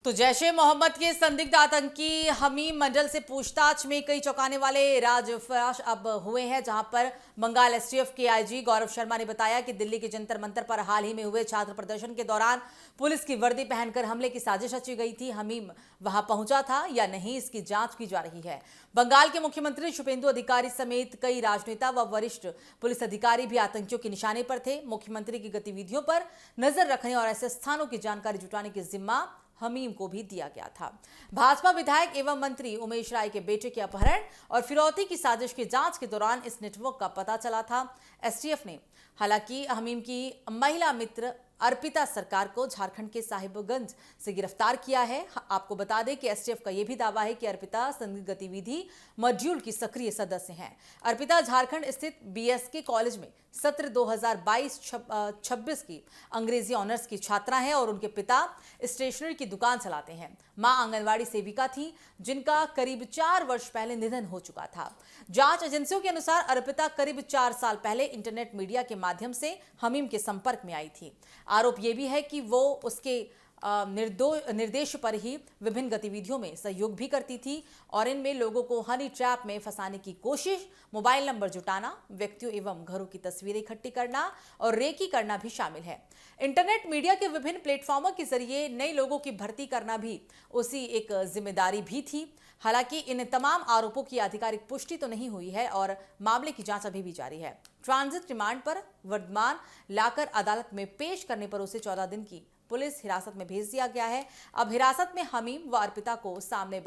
तो जैश ए मोहम्मद के संदिग्ध आतंकी हमीम मंडल से पूछताछ में कई चौंकाने वाले राजफाश अब हुए हैं, जहां पर बंगाल एसटीएफ के आईजी गौरव शर्मा ने बताया कि दिल्ली के जंतर मंतर पर हाल ही में हुए छात्र प्रदर्शन के दौरान पुलिस की वर्दी पहनकर हमले की साजिश रची गई थी। हमीम वहां पहुंचा था या नहीं, इसकी जांच की जा रही है। बंगाल के मुख्यमंत्री शुभेंदु अधिकारी समेत कई राजनेता व वरिष्ठ पुलिस अधिकारी भी आतंकियों के निशाने पर थे। मुख्यमंत्री की गतिविधियों पर नजर रखने और ऐसे स्थानों की जानकारी जुटाने की जिम्मा हमीम को भी दिया गया था। भाजपा विधायक एवं मंत्री उमेश राय के बेटे के अपहरण और फिरौती की साजिश की जांच के दौरान इस नेटवर्क का पता चला था। एसटीएफ ने हालांकि हमीम की महिला मित्र अर्पिता सरकार को झारखंड के साहिबगंज से गिरफ्तार किया है। आपको बता दें कि एसटीएफ का यह भी दावा है कि अर्पिता संदिग्ध गतिविधि मॉड्यूल की सक्रिय सदस्य हैं। अर्पिता झारखंड स्थित बीएसके कॉलेज में सत्र 2022-26 की अंग्रेजी ऑनर्स की छात्रा है और उनके पिता स्टेशनरी की दुकान चलाते हैं। मां आंगनवाड़ी सेविका थी, जिनका करीब 4 वर्ष पहले निधन हो चुका था। जांच एजेंसियों के अनुसार अर्पिता करीब 4 साल पहले इंटरनेट मीडिया के माध्यम से हमीम के संपर्क में आई थी। आरोप यह भी है कि वो उसके निर्देश पर ही विभिन्न गतिविधियों में सहयोग भी करती थी और इनमें लोगों को हनी ट्रैप में फंसाने की कोशिश, मोबाइल नंबर जुटाना, व्यक्तियों एवं घरों की तस्वीरें इकट्ठी करना और रेकी करना भी शामिल है। इंटरनेट मीडिया के विभिन्न प्लेटफॉर्मों के जरिए नए लोगों की भर्ती करना भी उसी एक जिम्मेदारी भी थी। हालांकि इन तमाम आरोपों की आधिकारिक पुष्टि तो नहीं हुई है और मामले की जांच अभी भी जारी है। ट्रांजिट रिमांड पर वर्धमान लाकर अदालत में पेश करने पर उसे 14 दिन की पुलिस हिरासत में भेज दिया गया है। अब हिरासत में हमीम व अर्पिता को सामने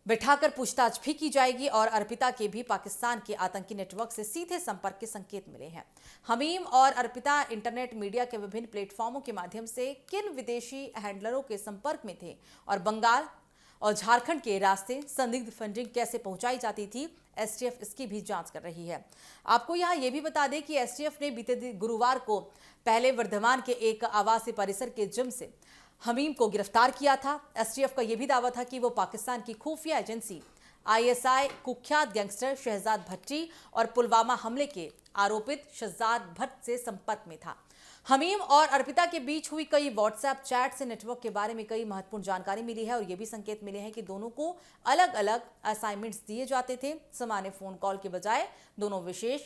बिठाकर पूछताछ भी की जाएगी और अर्पिता के भी पाकिस्तान के आतंकी नेटवर्क से सीधे संपर्क के संकेत मिले हैं। हमीम और अर्पिता इंटरनेट मीडिया के विभिन्न प्लेटफॉर्मों के माध्यम से किन विदेशी हैंडलरों के संपर्क में थे और बंगाल और झारखंड के रास्ते संदिग्ध फंडिंग कैसे पहुंचाई जाती थी, एसटीएफ इसकी भी जांच कर रही है। आपको यहां यह भी बता दें कि एसटीएफ ने बीते गुरुवार को पहले वर्धमान के एक आवासीय परिसर के जिम से हमीम को गिरफ्तार किया था। एसटीएफ का यह भी दावा था कि वो पाकिस्तान की खुफिया एजेंसी आईएसआई कुख्यात गैंगस्टर शहजाद भट्टी और पुलवामा हमले के आरोपित शहजाद भट्ट से संपर्क में था। हमीम और अर्पिता के बीच हुई कई व्हाट्सएप चैट से नेटवर्क के बारे में कई महत्वपूर्ण जानकारी मिली है और यह भी संकेत मिले हैं कि दोनों को अलग अलग असाइनमेंट्स दिए जाते थे। सामान्य फोन कॉल के बजाय दोनों विशेष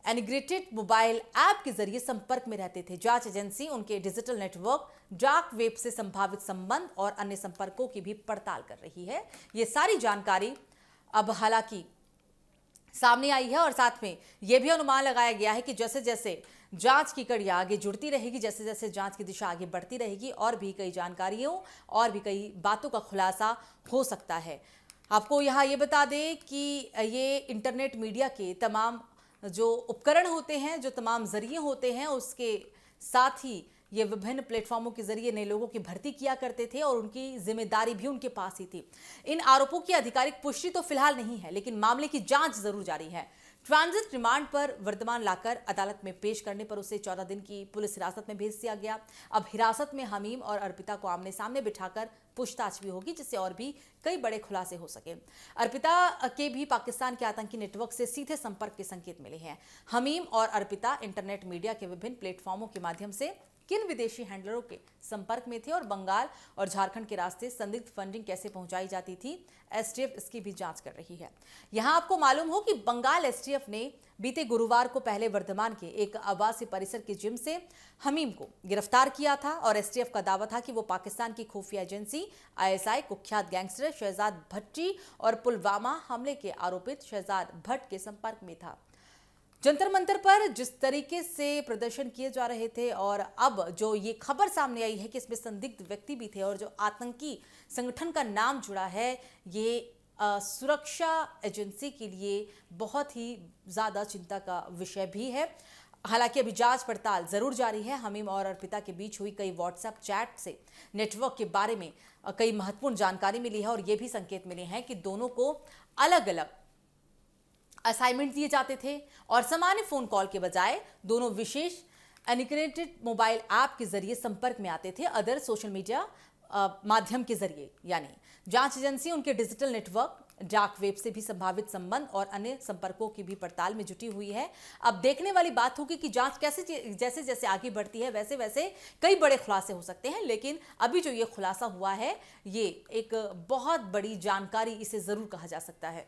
इंटीग्रेटेड मोबाइल ऐप के जरिए संपर्क में रहते थे। जांच एजेंसी उनके डिजिटल नेटवर्क, डार्क वेब से संभावित संबंध और अन्य संपर्कों की भी पड़ताल कर रही है। ये सारी जानकारी अब हालांकि सामने आई है और साथ में यह भी अनुमान लगाया गया है कि जैसे जैसे जांच की कड़ी आगे जुड़ती रहेगी, जैसे जैसे जांच की दिशा आगे बढ़ती रहेगी और भी कई जानकारियों और भी कई बातों का खुलासा हो सकता है। आपको यहाँ ये बता दें कि ये इंटरनेट मीडिया के तमाम जो उपकरण होते हैं, जो तमाम जरिए होते हैं, उसके साथ ही ये विभिन्न प्लेटफॉर्मों के जरिए नए लोगों की भर्ती किया करते थे और उनकी जिम्मेदारी भी उनके पास ही थी। इन आरोपों की आधिकारिक पुष्टि तो फिलहाल नहीं है, लेकिन मामले की जांच जरूर जारी है। ट्रांजिट रिमांड पर वर्धमान लाकर अदालत में पेश करने पर उसे 14 दिन की पुलिस हिरासत में भेज दिया गया। अब हिरासत में हमीम और अर्पिता को आमने सामने बिठाकर पूछताछ भी होगी, जिससे और भी कई बड़े खुलासे हो सके। अर्पिता के भी पाकिस्तान के आतंकी नेटवर्क से सीधे संपर्क के संकेत मिले हैं। हमीम और अर्पिता इंटरनेट मीडिया के विभिन्न प्लेटफॉर्मों के माध्यम से किन विदेशी हैंडलरों के संपर्क में थे और बंगाल और झारखंड के रास्ते संदिग्ध फंडिंग कैसे पहुंचाई जाती थी, एसटीएफ इसकी भी जांच कर रही है। यहां आपको मालूम हो कि बंगाल एसटीएफ ने बीते गुरुवार को पहले वर्धमान के एक आवासीय परिसर के जिम से हमीम को गिरफ्तार किया था और एसटीएफ का दावा था कि वो पाकिस्तान की खुफिया एजेंसी आईएसआई कुख्यात गैंगस्टर शहजाद भट्टी और पुलवामा हमले के आरोपित शहजाद भट्ट के संपर्क में था। जंतर मंतर पर जिस तरीके से प्रदर्शन किए जा रहे थे और अब जो ये खबर सामने आई है कि इसमें संदिग्ध व्यक्ति भी थे और जो आतंकी संगठन का नाम जुड़ा है, ये सुरक्षा एजेंसी के लिए बहुत ही ज़्यादा चिंता का विषय भी है। हालांकि अभी जांच पड़ताल जरूर जारी है। हमीम और अर्पिता के बीच हुई कई व्हाट्सएप चैट से नेटवर्क के बारे में कई महत्वपूर्ण जानकारी मिली है और ये भी संकेत मिले हैं कि दोनों को अलग अलग असाइनमेंट दिए जाते थे और सामान्य फोन कॉल के बजाय दोनों विशेष इंटीग्रेटेड मोबाइल ऐप के जरिए संपर्क में आते थे, अदर सोशल मीडिया माध्यम के जरिए। यानी जांच एजेंसी उनके डिजिटल नेटवर्क, डार्क वेब से भी संभावित संबंध और अन्य संपर्कों की भी पड़ताल में जुटी हुई है। अब देखने वाली बात होगी कि जांच कैसे जैसे जैसे आगे बढ़ती है वैसे वैसे कई बड़े खुलासे हो सकते हैं, लेकिन अभी जो ये खुलासा हुआ है ये एक बहुत बड़ी जानकारी इसे जरूर कहा जा सकता है।